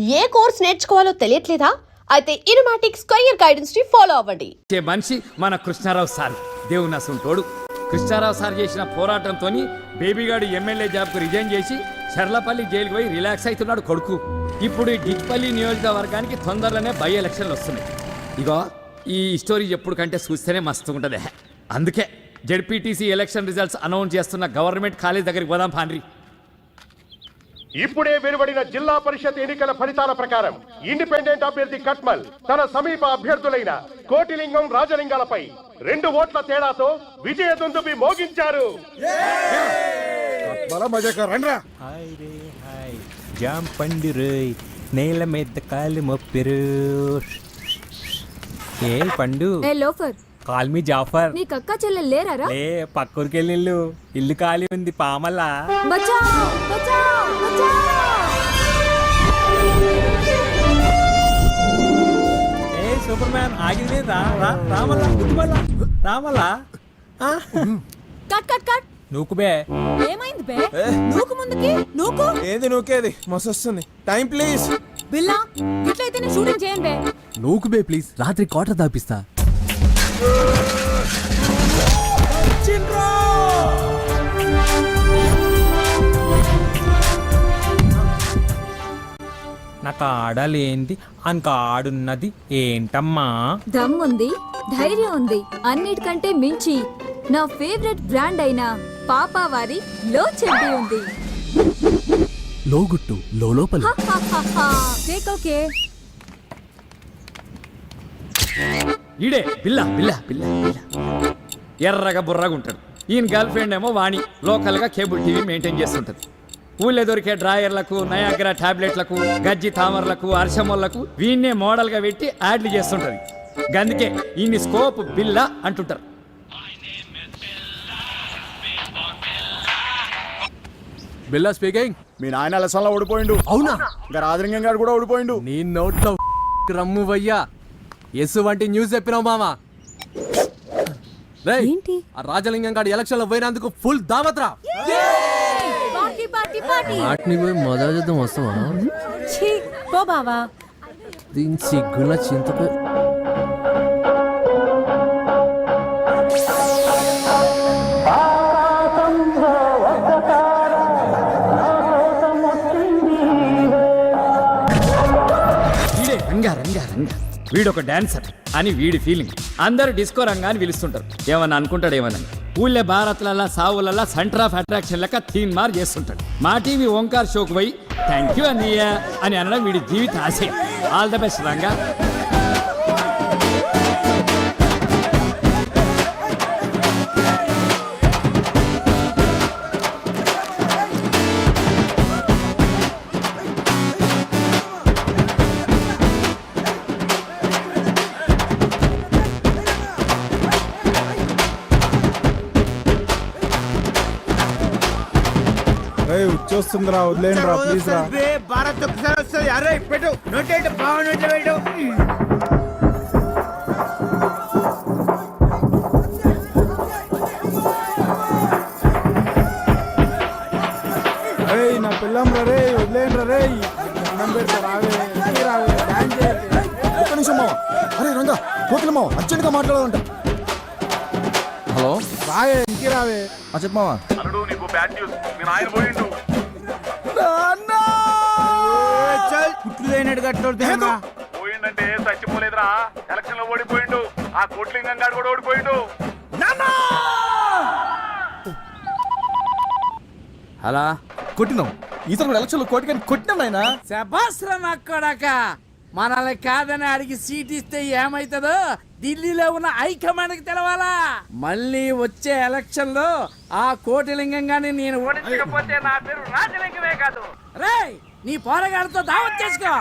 ఏ course నేర్చుకోవాలో తెలియట్లేదా? అయితే ఇనుమాటిక్ square guidance ని follow అవ్వండి. మనిషి మన కృష్ణారావు సార్. దేవుని అసంటోడు. కృష్ణారావు సార్ చేసిన పోరాటంతో బేబీగాడు ఎమ్మెల్యే జాబ్కు రిజైన్ చేసి చర్లపల్లి జైలుకు పోయి రిలాక్స్ అవుతున్నాడు కొడుకు. ఇప్పుడు డిగ్పల్లి నియోజకవర్గానికి తొందరలోనే బై ఎలక్షన్లు వస్తున్నాయి. ఇగో ఈ స్టోరీ ఎప్పుడు కంటే చూస్తేనే మస్తు ఉంటుంది. అందుకే జెడ్పీటీసీ ఎలక్షన్ రిజల్ట్స్ అనౌన్స్ చేస్తున్న గవర్నమెంట్ కాలేజ్ దగ్గరికి పోదాం పాండ్రి. ఇప్పుడే వెలువడిన జిల్లా పరిషత్ ఎన్నికల ఫలితాల ప్రకారం ఇండిపెండెంట్ అభ్యర్థి కట్మల్ తన సమీప అభ్యర్థులైన కోటిలింగం, రాజలింగాలపై 2 ఓట్ల తేడాతో విజయ దుందుబి మోగించారు. జాం పండిరు నేల మీద కాలు మొప్పిరు. ఏ పండు లోఫర్ కాల్ మీ జాఫర్. నీ కక్క చెల్లెలు లేరారా? లే పక్కూరికి వెళ్ళి ఇల్లు ఖాళీ ఉంది పామల్లా. ఏ సూపర్ మ్యాన్ ఆగింది రామల్లా. Cut cut cut. నూకు బే. ఏమైంది బే? నూకు ముందుకి నూకు. ఏది నూకేది మస్తు వస్తుంది. Time please. బిల్లా ఇట్లయితే నేను షూటింగ్ చేయను బే. నూకు బే ప్లీజ్. రాత్రి క్వార్టర్ దాపిస్తా. నాకు ఆడలేంది అంక ఆడున్నది ఏంటమ్మా? దమ్ముంది, ధైర్యం ఉంది, అన్నిటికంటే మించి నా ఫేవరెట్ బ్రాండ్ అయిన పాపావారి లో చెడ్డీ ఉంది. లోగుట్టు లోపల. ఓకే. ఈడే బిల్లా బిల్లా బిల్లా బిల్లా ఎర్రగా బుర్రగా ఉంటాడు. ఈయన గర్ల్ ఫ్రెండ్ ఏమో వాణి లోకల్గా కేబుల్ టీవీ మెయింటైన్ చేస్తుంటది. ఊళ్ళో దొరికే డ్రాయర్లకు, నయాగ్రా టాబ్లెట్లకు, గజ్జి తామర్లకు, అర్షమోళ్లకు వీన్నే మోడల్గా పెట్టి యాడ్లు చేస్తుంటది. గందుకే ఈయన్ని స్కోప్ బిల్లా అంటుంటారు. బిల్లా స్పీకింగ్. మీ నాయన లసంలో ఓడిపోయిండు. అవునా? ఇంకా రాజలింగం గారు కూడా ఓడిపోయిండు. నీ నోట్లో రమ్ము వయ్యా ఎస్సు వంటి న్యూస్ చెప్పినావు మామా. ఏంటి? ఆ రాజలింగం గారి ఎలక్షన్ లో పోయినందుకు ఫుల్ దావత్రా. వాటిని పోయి మొదలు చూద్దాం వస్తావా? పో బావా. దీని సిగ్గుల చింతకు రంగా రంగా రంగా వీడొక డాన్సర్ అని వీడి ఫీలింగ్. అందరూ డిస్కో రంగా అని పిలుస్తుంటారు. ఏమన్నా అనుకుంటాడు ఏమన్నా. ఊళ్ళే భారత్లల్లా సావులల్లా సెంటర్ ఆఫ్ అట్రాక్షన్ లెక్క తీన్ మార్ చేస్తుంటాడు. మా టీవీ ఓంకార్ షోకు పోయి థ్యాంక్ యూ అన్నయ్య అని అనడం వీడి జీవిత ఆశయం. All the best Ranga. వచ్చేస్తుందిరా, వదిలేండి రా ప్లీజ్ రా. భారత్ వస్తుంది. అరే పెట్టు నోటేటు బాగున్నట్టు పెట్టు. నా పిల్లం రా రే, వదిలేండి రా రే. అన్నం పెడతా రావే రావే డాన్స్ చేయండి. ఒక్క నిమిషం మావ. అరే రంగా కోకిల మావ అర్జెంట్గా మాట్లాడాలంట. హలో రావే ఇంకి రావే. చెప్పమావా. అల్లుడు నీకు బ్యాడ్ న్యూస్. మీ నాయన పోయిండు. పోయిందంటే చచ్చిపోలేదురా, ఎలక్షన్ లో ఓడిపోయిండు. ఆ కోట్లింగం గారు కూడా ఓడిపోయిండు. అలా కొట్టినాం ఈసారి ఎలక్షన్ లో కోటికని కొట్టినాం నాయనా. శభాస్రా నాకొడక. మనల్ని కాదని అడిగి సీట్ ఇస్తే ఏమైతుందో ఢిల్లీలో ఉన్న హైకమాండ్కి తెలవాలా. మళ్ళీ వచ్చే ఎలక్షన్ లో ఆ కోటిలింగం గాని నేను ఓడించకపోతే నా పేరు రాజలింగమే కాదు. రేయ్ నీ పోరగాడితో దావత్ చేసుకో.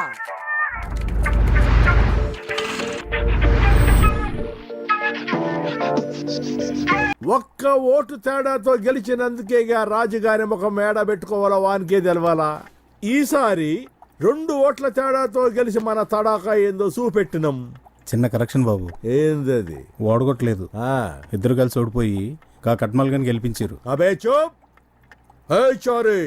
ఒక్క ఓటు తేడాతో గెలిచినందుకేగా రాజుగారి ఒక మేడ పెట్టుకోవాలా వానికే తెలవాలా. ఈసారి 2 ఓట్ల తేడాతో గెలిచి మన తడాకా ఏందో చూపెట్టినాం. చిన్న కరెక్షన్ బాబు. ఏందది? ఓడగొట్టలేదు, ఇద్దరు కలిసి ఓడిపోయి కట్మల్ గాని గెలిపించారు. అబే చూప్. చారీ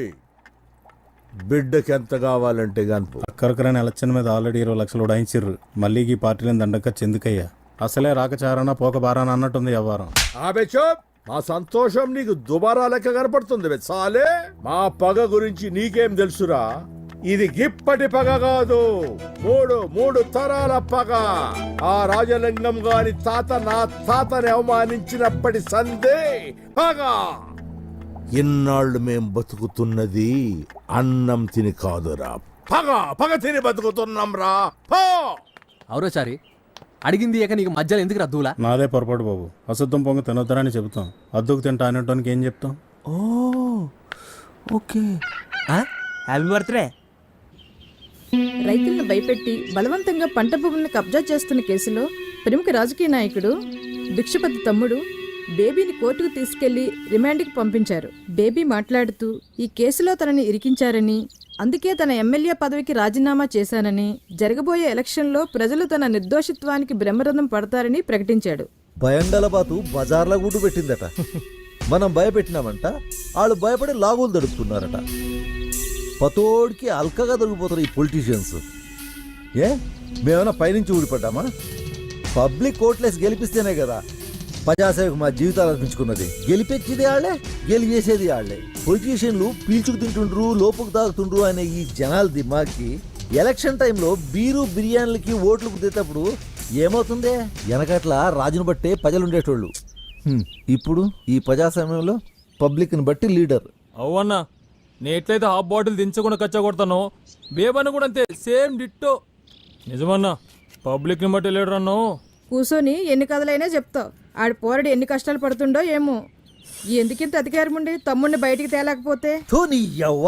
బిడ్డకి ఎంత కావాలంటే గనుపు. అక్కరకరని ఎలక్షన్ మీద ఆల్రెడీ 20 లక్షలు ఉడాయించిర్రు. మళ్ళీ ఈ పార్టీలను దండక చెందుకయ్యా. అసలే రాకచారణ పోక బారాన అన్నట్టుంది వ్యవహారం. ఆబే చూప్. మా సంతోషం నీకు దుబారా లెక్క కనపడుతుంది బే సాలే. మా పగ గురించి నీకేం తెలుసురా? ఇది గిప్పటి పగ కాదు, మూడు తరాల పగ. ఆ రాజలింగం గారి తాత నా తాతని అవమానించినప్పటి సందే పగ. ఇన్నాళ్ళు మేం బతుకుతున్నది అన్నం తిని కాదురా, పగ తిని బతుకుతున్నాం రా. అవురోచారి అడిగింది ఇక నీకు మధ్యలో ఎందుకు రద్దులా? నాదే పొరపాటు బాబు. అశుద్ధం పొంగ తినొద్దరని చెబుతాం. అద్దుకు తింటా అనేటానికి ఏం చెప్తాం? ఓకే. Happy birthday. రైతులను భయపెట్టి బలవంతంగా పంట భూములను కబ్జా చేస్తున్న కేసులో ప్రముఖ రాజకీయ నాయకుడు భిక్షపతి తమ్ముడు బేబీని కోర్టుకు తీసుకెళ్లి రిమాండ్కి పంపించారు. బేబీ మాట్లాడుతూ ఈ కేసులో తనని ఇరికించారని, అందుకే తన ఎమ్మెల్యే పదవికి రాజీనామా చేశానని, జరగబోయే ఎలక్షన్లో ప్రజలు తన నిర్దోషిత్వానికి బ్రహ్మరథం పడతారని ప్రకటించాడు. భయంగలబాతు బజార్ల గుడ్డు పెట్టిందట. మనం భయపెట్టినామంట, వాళ్ళు భయపడి లాగులు దడుపుతున్నారట. పతోడికి అల్కగా దొరికిపోతారు ఈ పొలిటీషియన్స్. మేమైనా పైనుంచి ఊడిపడ్డామా? పబ్లిక్ కోట్లేసి గెలిపిస్తేనే కదా ప్రజాసేవకు మా జీవితాలు అర్పించుకున్నది. గెలిపించేది వాళ్ళే, గెలిచేసేది వాళ్ళే. పొలిటీషియన్లు పీల్చుకు తింటుండ్రు, లోపుకు తాగుతుండ్రు అనే ఈ జనాల దిమాకి ఎలక్షన్ టైంలో బీరు బిర్యానీలకి ఓట్లు కుదిరేటప్పుడు ఏమవుతుందే? వెనకట్ల రాజును బట్టే ప్రజలు ఉండేటోళ్ళు. ఇప్పుడు ఈ ప్రజాస్వామ్యంలో పబ్లిక్ని బట్టి లీడర్. అవునా, నేను ఎట్లయితే హాఫ్ బాటిల్ దించకుండా కచ్చగొడతానో బేబన్న కూడా అంతే, సేమ్ డిట్టో. నిజమన్నా, పబ్లిక్ని బట్టి లీడర్ అన్నావు. కూసోని ఎన్ని కథలైనా చెప్తావు. ఆడి పోరడు ఎన్ని కష్టాలు పడుతుండో ఏమో. ఎందుకింత అధికారముండి తమ్ముడిని బయటికి తేలేకపోతే? నీ యవ్వ,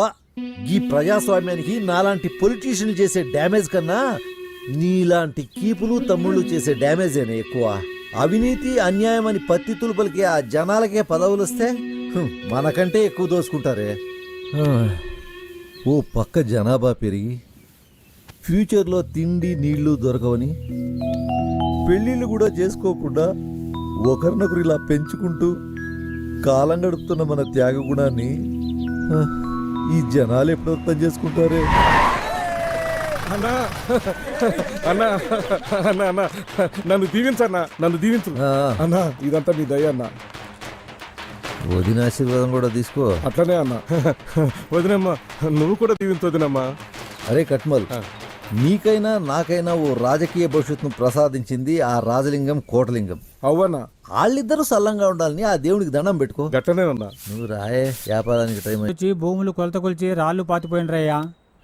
ఈ ప్రజాస్వామ్యానికి నాలాంటి పొలిటీషియన్లు చేసే డ్యామేజ్ కన్నా నీలాంటి కీపులు తమ్ముళ్ళు చేసే డ్యామేజేనే ఎక్కువ. అవినీతి అన్యాయం అని పత్తితులు పలికి ఆ జనాలకే పదవులు వస్తే మనకంటే ఎక్కువ దోసుకుంటారే. ఓ పక్క జనాభా పెరిగి ఫ్యూచర్లో తిండి నీళ్లు దొరకవని పెళ్ళిళ్ళు కూడా చేసుకోకుండా ఒకరినొకరు ఇలా పెంచుకుంటూ కాలం గడుపుతున్న మన త్యాగ గుణాన్ని ఈ జనాలు ఎప్పుడు అర్థం చేసుకుంటారే? అన్నా అన్నా అన్నా అన్నా నన్ను దీవించన్నా, నన్ను దీవించు అన్నా. ఇదంతా మీ దయ అన్నా. వదిన ఆశీర్వాదం కూడా తీసుకో. అట్లనే అన్నా. వదినమ్మా, నువ్వు కూడా దీవించు వదినమ్మా. అరే కట్మల్, నీకైనా నాకైనా ఓ రాజకీయ భవిష్యత్తును ప్రసాదించింది ఆ రాజలింగం కోటలింగం. అవ్వన్నా, వాళ్ళిద్దరూ సల్లంగా ఉండాలని ఆ దేవునికి దండం పెట్టుకో. గట్టనేనన్నా. నువ్వు రాయే, వ్యాపారానికి టైం వచ్చి భూములు కొలత కొలిచి రాళ్లు పాతిపోయినరయ్యా.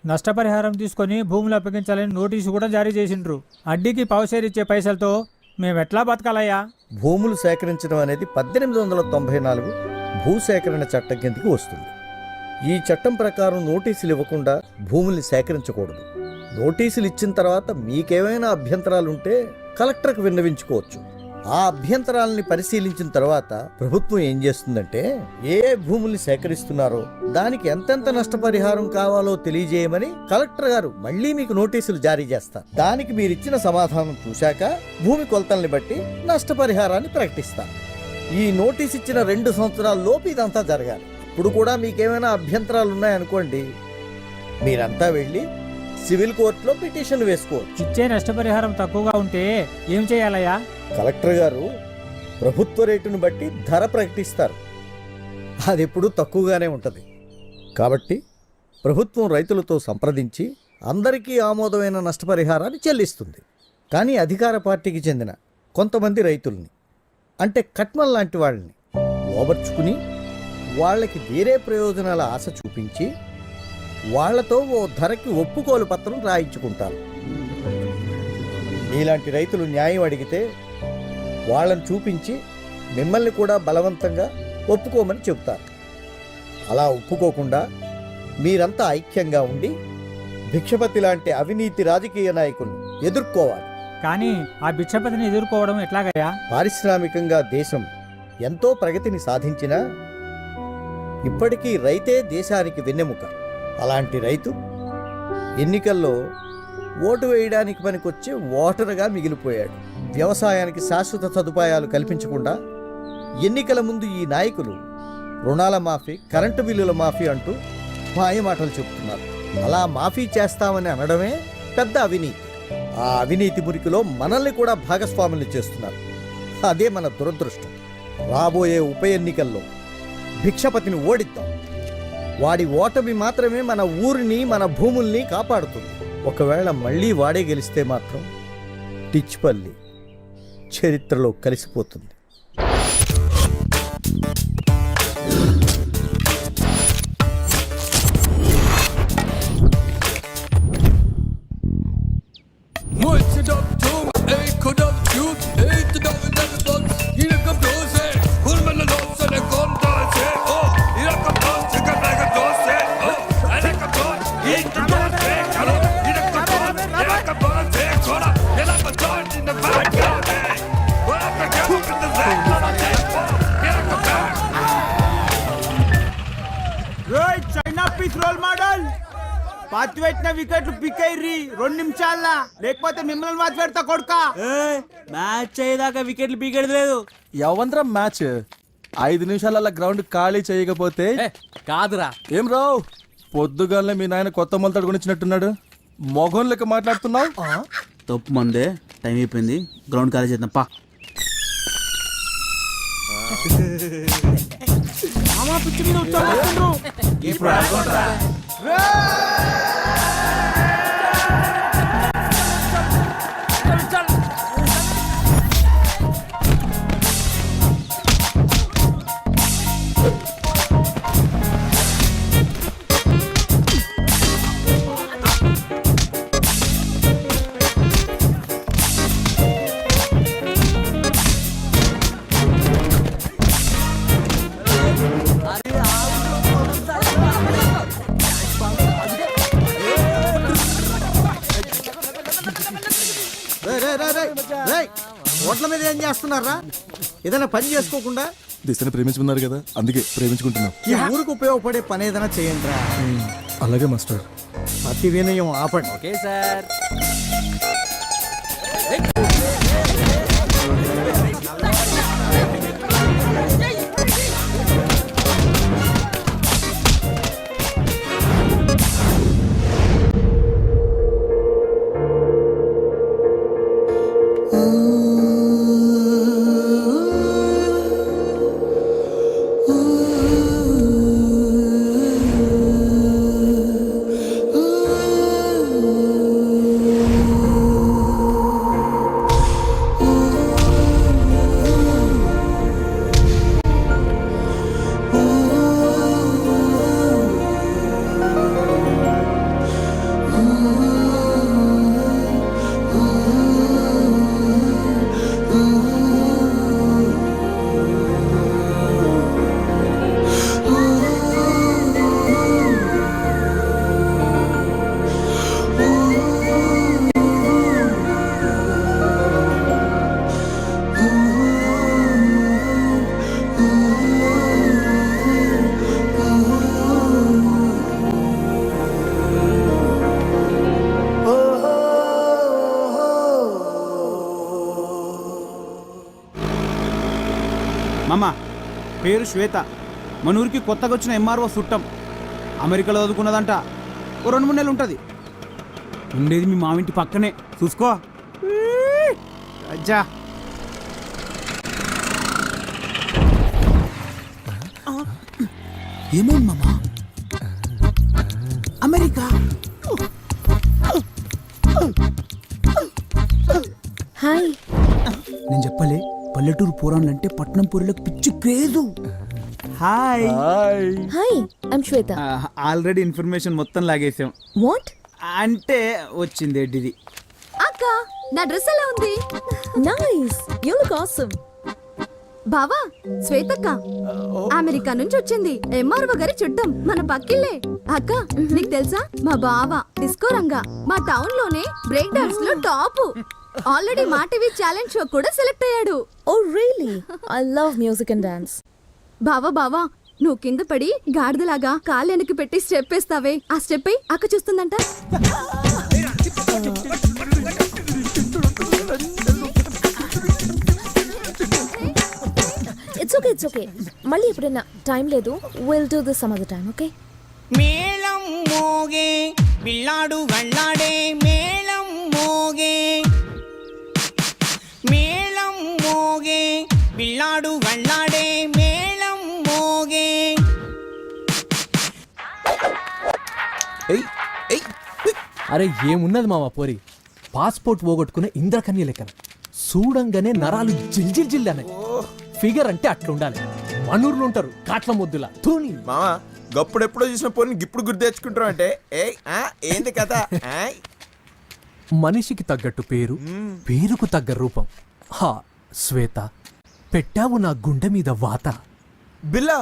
నష్టపరిహారం తీసుకొని భూములు అప్పగించాలని నోటీసు కూడా జారీ చేసిండ్రు. అడ్డీకి పౌషేరిచ్చే పైసలతో మేమెట్లా బతకాలయ్యా? భూములు సేకరించడం అనేది 1894 భూసేకరణ చట్టం కిందకి వస్తుంది. ఈ చట్టం ప్రకారం నోటీసులు ఇవ్వకుండా భూముల్ని సేకరించకూడదు. నోటీసులు ఇచ్చిన తర్వాత మీకేమైనా అభ్యంతరాలుంటే కలెక్టర్కి విన్నవించుకోవచ్చు. ఆ అభ్యంతరాలని పరిశీలించిన తర్వాత ప్రభుత్వం ఏం చేస్తుందంటే, ఏ భూముల్ని సేకరిస్తున్నారో దానికి ఎంతెంత నష్టపరిహారం కావాలో తెలియజేయమని కలెక్టర్ గారు మళ్ళీ మీకు నోటీసులు జారీ చేస్తారు. దానికి మీరిచ్చిన సమాధానం చూశాక భూమి కొలతల్ని బట్టి నష్టపరిహారాన్ని ప్రకటిస్తారు. ఈ నోటీస్ ఇచ్చిన 2 సంవత్సరాల లోపు ఇదంతా జరగాలి. ఇప్పుడు కూడా మీకేమైనా అభ్యంతరాలు ఉన్నాయనుకోండి, మీరంతా వెళ్ళి సివిల్ కోర్టులో పిటిషన్ వేసుకోవచ్చు. ఇచ్చే నష్టపరిహారం తక్కువగా ఉంటే ఏం చేయాలయ్యా? కలెక్టర్ గారు ప్రభుత్వ రేటును బట్టి ధర ప్రకటిస్తారు. అది ఎప్పుడూ తక్కువగానే ఉంటుంది. కాబట్టి ప్రభుత్వం రైతులతో సంప్రదించి అందరికీ ఆమోదమైన నష్టపరిహారాన్ని చెల్లిస్తుంది. కానీ అధికార పార్టీకి చెందిన కొంతమంది రైతుల్ని, అంటే కట్మల్ లాంటి వాళ్ళని లోబర్చుకుని వాళ్ళకి వేరే ప్రయోజనాల ఆశ చూపించి వాళ్లతో ఓ ధరకి ఒప్పుకోలు పత్రం రాయించుకుంటారు. ఇలాంటి రైతులు న్యాయం అడిగితే వాళ్ళని చూపించి మిమ్మల్ని కూడా బలవంతంగా ఒప్పుకోమని చెబుతారు. అలా ఒప్పుకోకుండా మీరంతా ఐక్యంగా ఉండి భిక్షపతి లాంటి అవినీతి రాజకీయ నాయకుల్ని ఎదుర్కోవాలి. కానీ ఆ భిక్షపతిని ఎదుర్కోవడం ఎట్లాగయ్యా? పారిశ్రామికంగా దేశం ఎంతో ప్రగతిని సాధించినా ఇప్పటికీ రైతే దేశానికి వెన్నెముక. అలాంటి రైతు ఎన్నికల్లో ఓటు వేయడానికి పనికొచ్చే ఓటరుగా మిగిలిపోయాడు. వ్యవసాయానికి శాశ్వత సదుపాయాలు కల్పించకుండా ఎన్నికల ముందు ఈ నాయకులు రుణాల మాఫీ, కరెంటు బిల్లుల మాఫీ అంటూ మాయ మాటలు చెప్తున్నారు. అలా మాఫీ చేస్తామని అనడమే పెద్ద అవినీతి. ఆ అవినీతి మురికిలో మనల్ని కూడా భాగస్వాములు చేస్తున్నారు. అదే మన దురదృష్టం. రాబోయే ఉప ఎన్నికల్లో భిక్షపతిని ఓడిద్దాం. వాడి ఓటమి మాత్రమే మన ఊరిని, మన భూముల్ని కాపాడుతుంది. ఒకవేళ మళ్ళీ వాడే గెలిస్తే మాత్రం టిచ్పల్లి చరిత్రలో కలిసిపోతుంది. చైనా పీస్ రోల్ మోడల్ పాతి పెట్టిన వికెట్లు పిక్ అయ్యి 2 నిమిషాల, లేకపోతే మిమ్మల్ని మాత్రం పెడతా కొడుక. మ్యాచ్ అయ్యేదాకా వికెట్లు పీకెడదు లేదు. ఎవంతరం మ్యాచ్ 5 నిమిషాల గ్రౌండ్ ఖాళీ చేయకపోతే కాదురా, ఏం రావు పొద్దుగాలనే మీ నాయన కొత్త మొలతాడు కొనిచ్చినట్టున్నాడు. మొగం లెక్క మాట్లాడుతున్నావు. తప్పు మందే, టైం అయిపోయింది, గ్రౌండ్ ఖాళీ చేద్దాం పా. పిచ్చి మీద ఓట్ల మీద ఏం చేస్తున్నారా? ఏదైనా పని చేసుకోకుండా. దిశని ప్రేమించుకున్నారు కదా, అందుకే ప్రేమించుకుంటున్నాం. ఈ ఊరికి ఉపయోగపడే పని ఏదైనా చేయండి రా. అలాగే మాస్టర్. అతి వినయం ఆపండి. Okay sir. మామ పేరు శ్వేత, మన ఊరికి కొత్తగా వచ్చిన ఎంఆర్ఓ చుట్టం. అమెరికాలో చదువుకున్నదంట. ఓ 2-3 నెలలు ఉంటుంది. ఉండేది మీ మామింటి పక్కనే, చూసుకో. అజ్జా ఏమైంది మామ? America hi. నేను చెప్పలే, పల్లెటూరు పోరాన్లంటే పట్నం పూరులకు పిచ్చి craze. Hi hi, I'm Shweta. Already information మొత్తం లాగేసాం. వాట్ అంటే వచ్చింది ఎడ్డిది. అక్క, నా డ్రెస్ ఎలా ఉంది? Nice, you look awesome. బావా, శ్వేతక్క అమెరికా నుంచి వచ్చింది. ఎంఆర్ఓ గారి చుట్టం, మన పక్కిల్లే. అక్క, నీకు తెలుసా మా బావ డిస్కో రంగా మా టౌన్ లోనే బ్రేక్ డాన్స్ లో top. Already Maa TV challenge show కూడా సెలెక్ట్ అయ్యాడు. Oh really? I love music and dance. బావా నువ్వు కింద పడి గాడిదలాగా కాళ్ళు వెనక్కి పెట్టి స్టెప్ వేస్తావే, ఆ స్టెప్ అయి అక్క చూస్తుందంట. ఇట్స్ ఓకే మళ్ళీ ఎప్పుడైనా టైం లేదు. Will do this some other time, okay? మేళ మోగే పిల్లాడు వెళ్ళాడే మేళం మోగే మేళం మోగే పిల్లాడు వెళ్ళాడే మేళం మోగే. అరే ఏమున్నది మామ పోరి పాస్పోర్ట్ పోగొట్టుకునే ఇంద్రకన్య లెక్కన చూడంగానే నరాలు జిల్ అన్నాయి. ఫిగర్ అంటే అట్లా ఉండాలి. మనూర్లు ఉంటారు కాట్ల మొద్దులా తూని. మామా గప్పుడెప్పుడో చూసిన పోనీ ఇప్పుడు గుర్తు తెచ్చుకుంటాం అంటే ఏంది కథ? మనిషికి తగ్గట్టు పేరు, పేరుకు తగ్గ రూపం. హా శ్వేత, పెట్టావు నా గుండె మీద వాత. బిల్లా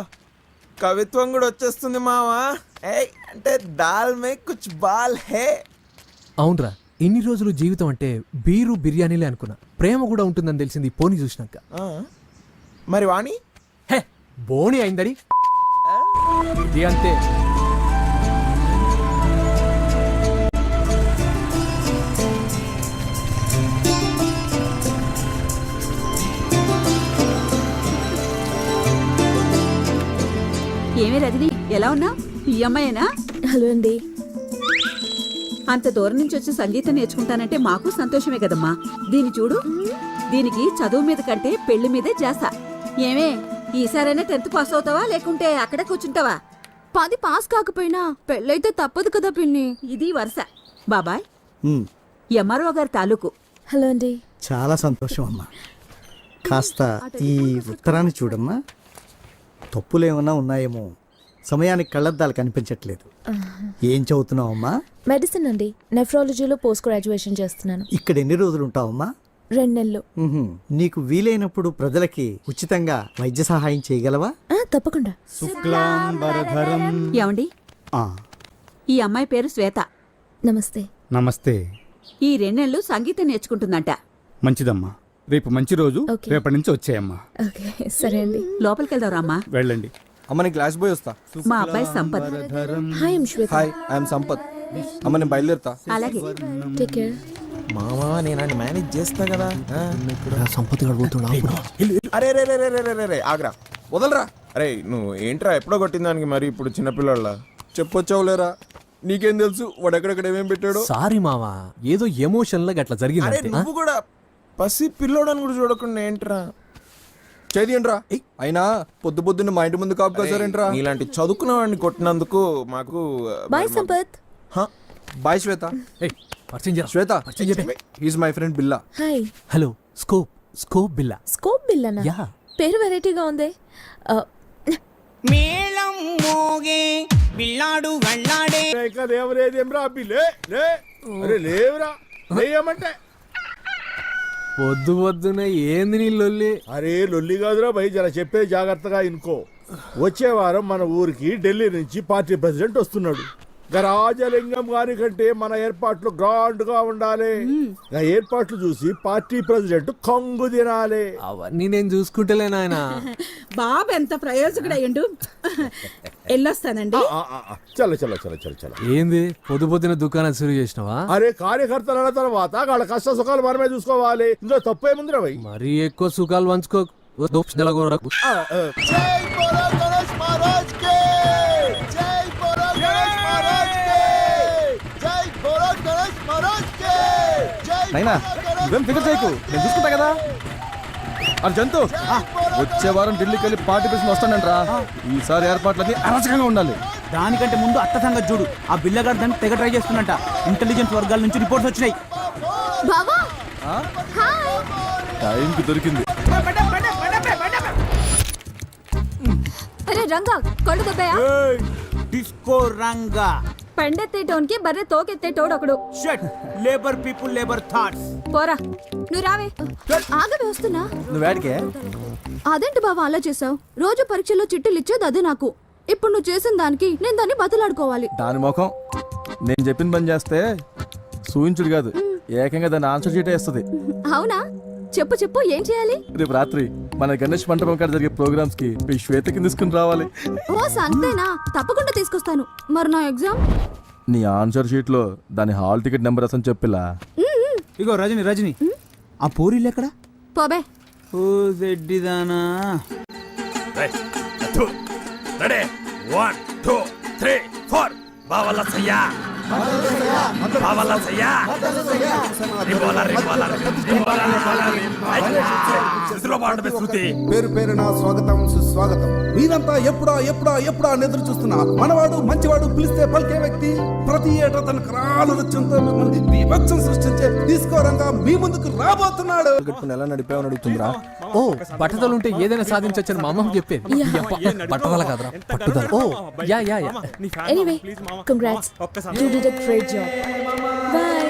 కవిత్వం కూడా వచ్చేస్తుంది మావా. అంటే దాల్ మే కుచ్ బాల్ హే. అవునరా, ఇన్ని రోజులు జీవితం అంటే బీరు బిర్యానీలే అనుకున్నా. ప్రేమ కూడా ఉంటుందని తెలిసింది పోనీ చూసినాక. మరి వాణి హే బోని అయిందని ఇది అంతే. ఏమి రజని, ఎలా ఉన్నా? ఈ అమ్మాయేనా? హలో అండి. అంత దూరం నుంచి వచ్చి సంగీతం నేర్చుకుంటానంటే మాకు సంతోషమే కదమ్మా. దీని చూడు, దీనికి చదువు మీద కంటే పెళ్లి మీదే చేస్తా. ఏమే ఈసారైనా 10th పాస్ అవుతావా లేకుంటే అక్కడే కూర్చుంటావా? 10 పాస్ కాకపోయినా పెళ్ళైతే తప్పదు కదా పిన్ని. ఇది వరుస. బాబాయ్, ఎంఆర్ఓ గారి తాలూకు. హలో అండి. చాలా సంతోషం అమ్మా. కాస్త ఈ ఉత్తరాన్ని చూడమ్మా. తప్పులేమన్నా ఉన్నాయేమో, సమయానికి కళ్ళద్దాలు కనిపించట్లేదు. ఏం చదువుతున్నావమ్మా? మెడిసిన్ అండి. నెఫ్రాలజీలో పోస్ట్ గ్రాడ్యుయేషన్ చేస్తున్నాను. ఇక్కడ ఎన్ని రోజులు ఉంటావమ్మా? 2 నెలలు. నీకు వీలైనప్పుడు ప్రజలకి ఉచితంగా వైద్య సహాయం చేయగలవా? తప్పకుండా. ఏమండి, ఈ అమ్మాయి పేరు శ్వేత. నమస్తే. నమస్తే. ఈ 2 నెలలు సంగీతం నేర్చుకుంటుందంట. మంచిదమ్మా, రేపు మంచి రోజు. రేపటి నుంచి వచ్చేయమ్మా. సరే అండి. లోపలికి వెళ్దాం రామ్మా. వెళ్ళండి. అమ్మని క్లాస్ పోయి వస్తా. మా అబ్బాయి Sampath. Hi Shweta. Hi, I'm Sampath. అమ్మని బయలుదేరుతా. అలాగే. Take care. మామా నేను ఆయన మేనేజ్ చేస్తా కదా. సంపత్తి గడుపుతున్నా. అరే రే రే రే రే రే రే ఆగ్రా, వదలరా. అరే నువ్వు ఏంట్రా ఎప్పుడో కొట్టిన దానికి మరి ఇప్పుడు చిన్నపిల్లల చెప్పొచ్చావులేరా. నీకేం తెలుసు వాడు ఎక్కడెక్కడ ఏమేం పెట్టాడో. సారీ మావా, ఏదో ఎమోషన్ లాగా అట్లా అరే జరిగింది. నువ్వు కూడా పసి పిల్లోడని కూడా చూడకుండా ఏంట్రా చదివేంట్రా. అయినా పొద్దు పొద్దున్న మా ఇంటి ముందు కాపు కాసారేంట్రా. ఇలాంటి చదువుకున్న వాడిని కొట్టినందుకు మాకు bye Sampath. Bye Swetha. Swetha is my friend Billa. Hi. Hello scope Billa. Scope బిల్లనా? యా. పేరు వెరైటీగా ఉంది. మేళం మోగే పిల్లాడు వెళ్ళాడే. దేవరేదేమ్రా అబ్బి అరే లేవురా, లేయమంటే పొద్దునే ఏంది నీ లొల్లి? అరే లొల్లి కాదురా భయ్, జర చెప్పే జాగ్రత్తగా ఇనుకో. వచ్చే వారం మన ఊరికి ఢిల్లీ నుంచి పార్టీ ప్రెసిడెంట్ వస్తున్నాడు. రాజలింగం గారి కంటే మన ఏర్పాట్లు గ్రాండ్ గా ఉండాలి. ఏర్పాట్లు చూసి పార్టీ ప్రెసిడెంట్ కంగు తినాలి. అవన్నీ నేను చూసుకుంటలేను ఆయన. బాబు ఎంత ప్రయోజకుడయ్యండు. వెళ్ళొస్తానండి. చల్ల చల్ల చల్ల చల్ల చల్ల. ఏంది పొద్దున దుకాణం సురు చేసినావా? అరే కార్యకర్తల తర్వాత వాళ్ళ కష్ట సుఖాలు మనమే చూసుకోవాలి. ఇందులో తప్పేముందిరా భయ్? మరీ ఎక్కువ సుఖాలు పంచుకో. నైనా నువ్వేం ఫికర్ చేయకు, నేను చూసుకుంటా కదా. అది జంతు వచ్చే వారం ఢిల్లీకి వెళ్ళి పార్టీ ప్రెసిడెంట్ వస్తానంట్రా. ఈసారి ఏర్పాట్లన్నీ అరాచకంగా ఉండాలి. దానికంటే ముందు అత్త సంగతి చూడు. ఆ బిల్లగాడు దాన్ని తెగ ట్రై చేస్తున్నట్ట. ఇంటెలిజెన్స్ వర్గాల నుంచి రిపోర్ట్స్ వచ్చినాయి. బావా టైంకి దొరికింది. అరే రంగా, కళ్ళు దొబ్బయా? డిస్కో రంగా. పెండెత్తేటోన్కి బర్రె తోకెత్తేటోడు ఒకడు. Shut. Labour people labour thoughts. పోరా, నువ్వు రావే. ఆగవే, వస్తున్నా. నువ్వేడికే? అదేంటి బావా అలా చేసావు? రోజు పరీక్షల్లో చిట్టులు ఇచ్చేది అదే నాకు. ఇప్పుడు నువ్వు చేసిన దానికి నేను దాన్ని బతలాడుకోవాలి. దాని ముఖం నేను చెప్పిన పని చేస్తే సూచించుడు కాదు, ఏకంగా దాన్ని ఆన్సర్ షీటే ఇస్తుంది. అవునా? చెప్పు చెప్పు, ఏం చేయాలి? రేపు రాత్రి మన గణేష్ మంటపం కాడ జరిగే ప్రోగ్రామ్స్ కి మీ శ్వేతకి తీసుకుని రావాలి. ఓ సంతేనా? తప్పకుండా తీసుకొస్తాను. మరి నా ఎగ్జామ్? నీ ఆన్సర్ షీట్ లో దాని హాల్ టికెట్ నెంబర్ అసలు చెప్పిలా. ఇగో రజని ఆ పూరీలు ఎక్కడ? పోబే. ఓ జెడ్డిదానా. రెడీ 1 2 3 4 బావల సయ్యా బావల సయ్యా రిబోలా రిబోలా పేరు పేరున స్వాగతం సుస్వాగతం. మీరంతా ఎప్పుడా ఎప్పుడా ఎప్పుడా ఎదురు చూస్తున్నారు. మనవాడు మంచివాడు పిలిస్తే పలికే వ్యక్తి ప్రతి ఏటా తన కరాల నృత్యంతో మిమ్మల్ని బీభత్సం సృష్టించే తీసుకోరంగా మీ ముందుకు రాబోతున్నాడు. ఎలా నడిపావని అడుగుతుందిరా. ఓ బట్టతలుంటే ఏదైనా సాధించొచ్చని మా అమ్మకు చెప్పేది. బట్టతల కాదురా పట్టుదల. Oh yeah yeah yeah. Anyway congrats, you did a great job. Bye.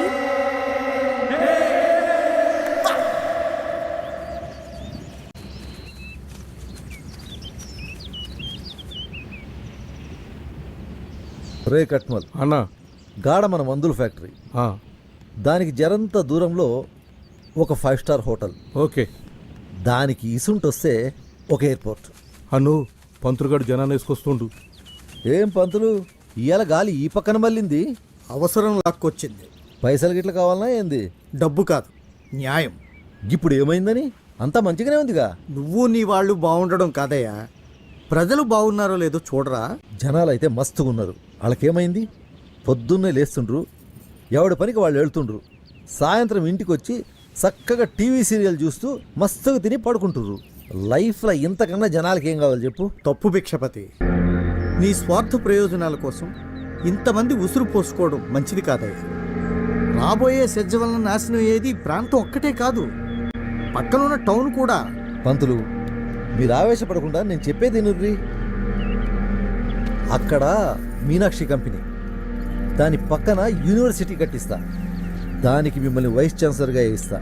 రే కట్మల్ అన్న గాఢ మన మందుల ఫ్యాక్టరీ, దానికి జరంత దూరంలో ఒక 5 స్టార్ హోటల్. ఓకే. దానికి ఇసుంటొస్తే ఒక ఎయిర్పోర్ట్. అను పంతులుగాడు జనాన్ని వేసుకొస్తుండు. ఏం పంతులు ఇవాళ గాలి ఈ పక్కన మళ్ళింది? అవసరం లాక్కొచ్చింది. పైసలు గిట్ల కావాలనా ఏంది? డబ్బు కాదు, న్యాయం. ఇప్పుడు ఏమైందని? అంతా మంచిగానే ఉందిగా. నువ్వు నీ వాళ్ళు బాగుండడం కాదయ్యా, ప్రజలు బాగున్నారో లేదో చూడరా. జనాలు అయితే మస్తుగా ఉన్నారు. వాళ్ళకేమైంది? పొద్దున్నే లేస్తుండ్రు, ఎవడి పనికి వాళ్ళు వెళ్తుండ్రు, సాయంత్రం ఇంటికి వచ్చి చక్కగా టీవీ సీరియల్ చూస్తూ మస్తుగా తిని పడుకుంటుర్రు. లైఫ్లో ఇంతకన్నా జనాలకి ఏం కావాలి చెప్పు? తప్పు భిక్షపతి. నీ స్వార్థ ప్రయోజనాల కోసం ఇంతమంది ఉసురు పోసుకోవడం మంచిది కాదయ్యా. రాబోయే సెజ్జ వలన నాశనం అయ్యేది ప్రాంతం ఒక్కటే కాదు, పక్కనున్న టౌన్ కూడా. పంతులు మీరు ఆవేశపడకుండా నేను చెప్పేది నుర్రి. అక్కడ మీనాక్షి కంపెనీ, దాని పక్కన యూనివర్సిటీ కట్టిస్తా, దానికి మిమ్మల్ని వైస్ ఛాన్సలర్గా వేయిస్తా.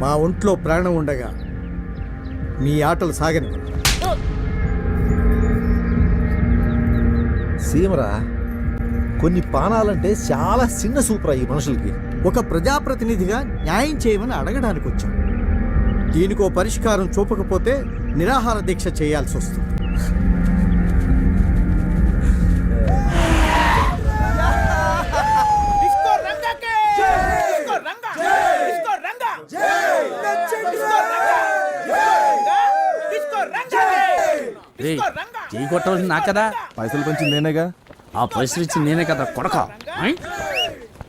మా ఒంట్లో ప్రాణం ఉండగా మీ ఆటలు సాగని. సీమరా, కొన్ని పానాలంటే చాలా చిన్న సూపరా ఈ మనుషులకి. ఒక ప్రజాప్రతినిధిగా న్యాయం చేయమని అడగడానికి వచ్చాం. దీనికో పరిష్కారం చూపకపోతే నిరాహార దీక్ష చేయాల్సి వస్తుంది. చేయి కొట్టవలసింది నా కదా, పైసలు పంచింది నేనేగా. ఆ పైసలు ఇచ్చింది నేనే కదా కొడక.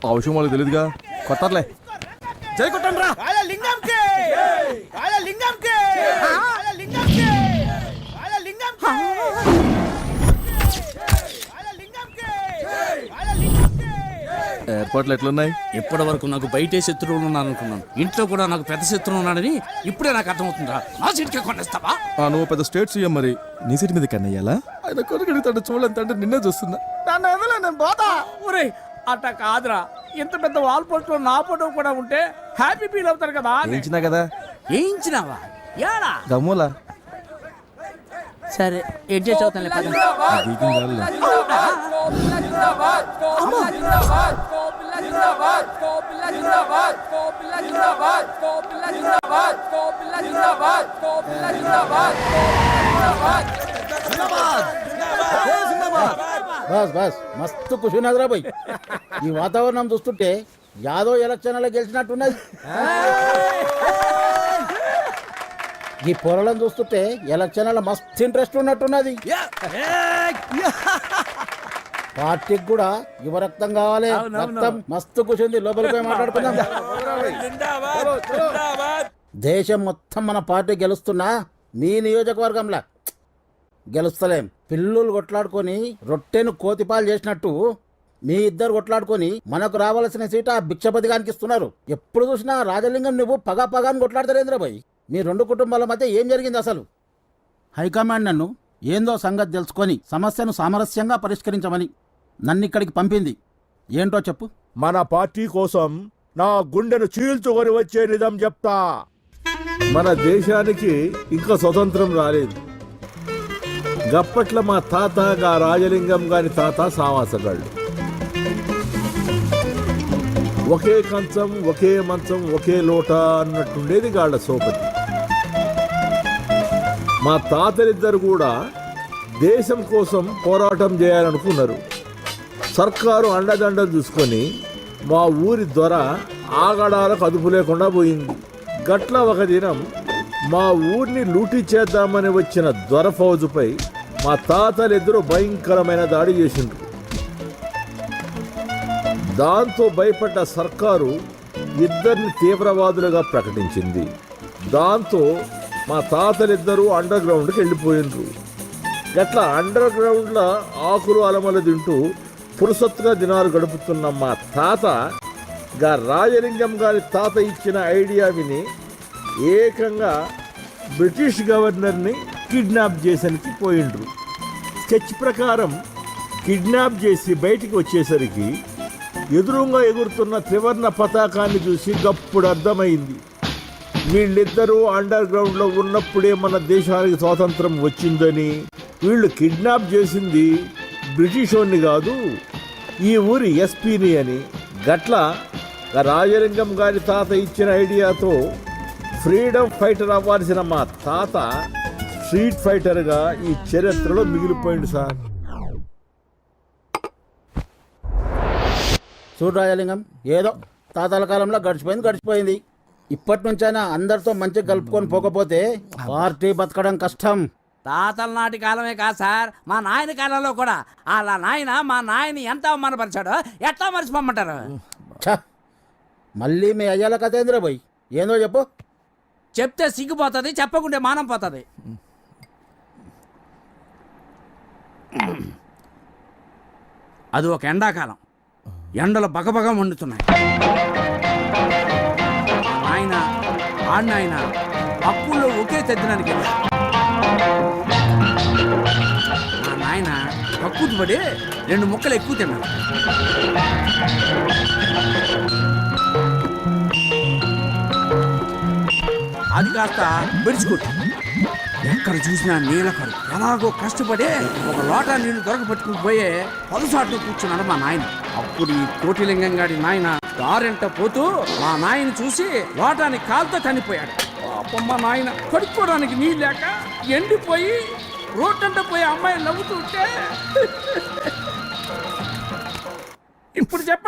ఆ విషయం వాళ్ళకి తెలియదుగా, కొట్టర్లే. జై కొట్టండి రా. ఏర్పాట్లు ఎట్లున్నాయి? ఇప్పటి వరకు నాకు బయటే శత్రువులు ఉన్నాను అనుకున్నాను, ఇంట్లో కూడా నాకు పెద్ద శత్రువు ఉన్నాడని ఇప్పుడే నాకు అర్థమవుతుందా. నా సీట్కే కొట్టేస్తావా? నువ్వు పెద్ద స్టేట్ సీఎం, మరి నీ సీట్ మీద కన్నయ్యాలా? ఆయన కొడుకుతాడు చూడాలంటే నిన్నే చూస్తున్నా. ఒరేయ్ అట్ట కాదురా, ఇంత పెద్ద వాల్ పోస్టర్ నా ఫోటో కూడా ఉంటే హ్యాపీ ఫీల్ అవుతారు కదా. వేయించినా కదా. వేయించినావా? యాడా గమ్ములా సరే అడ్జస్ట్ అవుతాను. బస్ బస్ మస్తు ఖుషినదిరా భయ్. ఈ వాతావరణం చూస్తుంటే యాదవ్ ఎలక్షన్లో గెలిచినట్టున్నది. ఈ పొరలను చూస్తుంటే ఎలక్షన్ల మస్తు ఇంట్రెస్ట్ ఉన్నట్టున్నది. పార్టీకి కూడా యువ రక్తం కావాలి. రక్తం మస్తు కూర్చుంది, లోపలికి పోయి మాట్లాడుకుందాం. దేశం మొత్తం మన పార్టీ గెలుస్తున్నా మీ నియోజకవర్గంలో గెలుస్తలేం. పిల్లులు కొట్లాడుకొని రొట్టెను కోతిపాలు చేసినట్టు మీ ఇద్దరు కొట్లాడుకొని మనకు రావాల్సిన సీట ఆ భిక్షపతి గానికి ఇస్తున్నారు. ఎప్పుడు చూసినా రాజలింగం నువ్వు పగాని కొట్లాడతారేంద్ర భయ్. మీ రెండు కుటుంబాల మధ్య ఏం జరిగింది అసలు? హైకమాండ్ నన్ను ఏందో సంగతి తెలుసుకొని సమస్యను సామరస్యంగా పరిష్కరించమని నన్నిక్కడికి పంపింది. ఏంటో చెప్పు. మన పార్టీ కోసం నా గుండెను చీల్చుకొని వచ్చే నిజం చెప్తా. మన దేశానికి ఇంకా స్వతంత్రం రాలేదు. గప్పట్ల మా తాత గా రాజలింగం గాని తాత సావాసగాళ్ళు. ఒకే కంచం, ఒకే మంచం, ఒకే లోట అన్నట్టుండేది గాళ్ళ సోపతి. మా తాతలిద్దరు కూడా దేశం కోసం పోరాటం చేయాలనుకున్నారు. సర్కారు అండదండలు చూసుకొని మా ఊరి దొర ఆగడాలకు అదుపు లేకుండా పోయింది. గట్ల ఒక దినం మా ఊరిని లూటీ చేద్దామని వచ్చిన దొర ఫౌజుపై మా తాతలిద్దరూ భయంకరమైన దాడి చేసిండ్రు. దాంతో భయపడ్డ సర్కారు ఇద్దరిని తీవ్రవాదులుగా ప్రకటించింది. దాంతో మా తాతలిద్దరూ అండర్ గ్రౌండ్కి వెళ్ళిపోయినరు. గట్లా అండర్ గ్రౌండ్లో ఆకులు అలమలు తింటూ పురుసత్తుగా దినాలు గడుపుతున్న మా తాత రాజలింగం గారి తాత ఇచ్చిన ఐడియా విని ఏకంగా బ్రిటిష్ గవర్నర్ని కిడ్నాప్ చేసరికి పోయిండ్రు. స్కెచ్ ప్రకారం కిడ్నాప్ చేసి బయటికి వచ్చేసరికి ఎదురుగా ఎగురుతున్న త్రివర్ణ పతాకాన్ని చూసి గప్పుడు అర్థమైంది, వీళ్ళిద్దరూ అండర్ గ్రౌండ్లో ఉన్నప్పుడే మన దేశానికి స్వాతంత్రం వచ్చిందని. వీళ్ళు కిడ్నాప్ చేసింది బ్రిటిష్ వాడిని కాదు, ఈ ఊరి ఎస్పీని అని. గట్ల రాజలింగం గారి తాత ఇచ్చిన ఐడియాతో ఫ్రీడమ్ ఫైటర్ అవ్వాల్సిన మా తాత స్ట్రీట్ ఫైటర్గా ఈ చరిత్రలో మిగిలిపోయింది సార్. చూడు రాజలింగం, ఏదో తాతల కాలంలో గడిచిపోయింది. ఇప్పటి నుంచైనా అందరితో మంచిగా కలుపుకొని పోకపోతే పార్టీ బతకడం కష్టం. తాతల నాటి కాలమే కాదు సార్, మా నాయన కాలంలో కూడా అలా నాయన మా నాయని ఎంత అవమానపరిచాడో ఎట్లా మర్చిపోమంటారు? ఛ, మళ్ళీ మీ అయ్యాల కథ ఏందిరా పోయి, ఏందో చెప్పు. చెప్తే సిగ్గుపోతుంది, చెప్పకుంటే మానం పోతుంది. అది ఒక ఎండాకాలం, ఎండలు బగబగ మండుతున్నాయి. ఆయన ఆడినాయన అప్పుల్లో ఒకే తెద్దడానికి వెళ్ళారు. మా నాయన కక్కుతు పడి 2 ముక్కలు ఎక్కువ తిన్నాడు. అది కాస్త బెడిచికొట్టు. ఎక్కడ చూసినా నీలకరు. ఎలాగో కష్టపడి ఒక లోటా నీళ్లు దొరకపట్టుకుని పోయే పలుసాట్లు కూర్చున్నాడు మా నాయన. అప్పుడు ఈ కోటిలింగం గారి నాయన దారింట పోతూ మా నాయన చూసి లోటాని కాలుతో చనిపోయాడు. పాపం మా నాయన కడుక్కోవడానికి నీళ్ళు లేక ఎండిపోయి రోడ్డంట పోయి అమ్మాయి నవ్వుతుంటే ఇప్పుడు చెప్పండి.